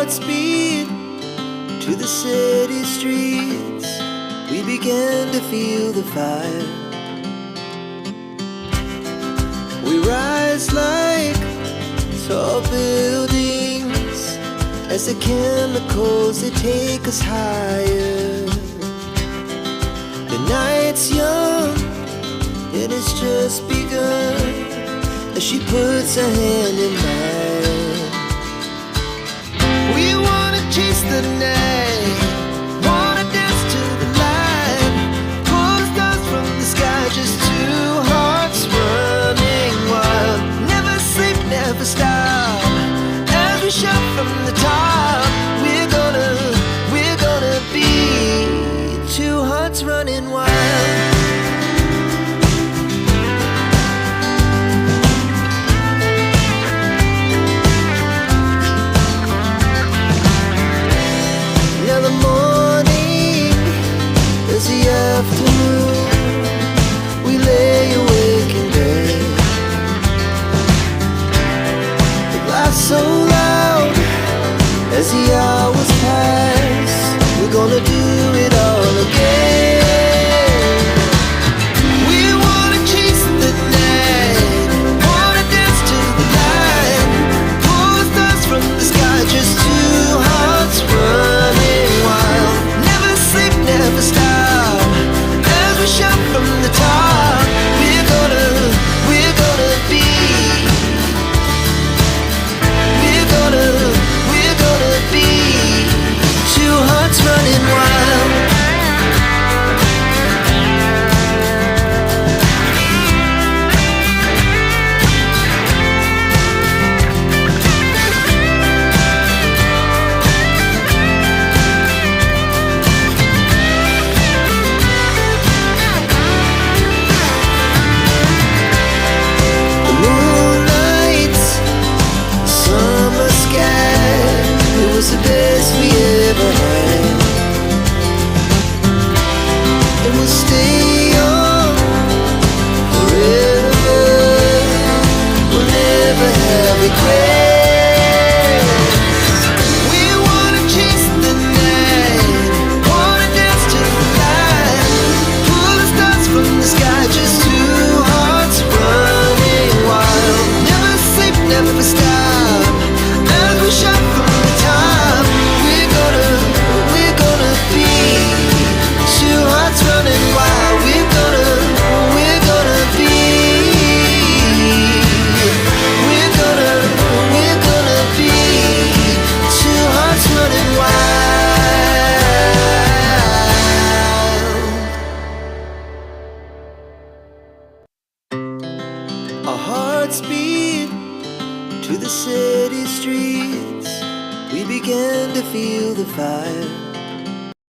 hearts beat to the city streets. We began to feel the fire. We rise like tall buildings as the chemicals, they take us higher. The night's young and it's just begun as she puts her hand in mine. We wanna chase the night, wanna dance to the light, pull the stars from the sky, just two hearts running wild. Never sleep, never stop, as we shout from the top. We're gonna be two hearts running wild. Now the morning is the afternoon. We lay awake in bed. The laughs so loud as the hours pass. We're gonna do it all again. We wanna chase the night, wanna dance to the light, pull the stars from the sky, just two hearts running wild. Never sleep, never stop, as we shout from the top. We're gonna be, we're gonna be two hearts running wild. The moonlight, summer sky, it was the best we ever had. And we'll stay on forever. We'll never have regrets. We wanna chase the night, wanna dance to the light, pull the stars from the sky, just two hearts running wild. Never sleep, never stop, as we shout from the top. We're gonna be two hearts running wild. We're gonna be, we're gonna be two hearts running wild. Our hearts beat to the city streets. We began to feel the fire.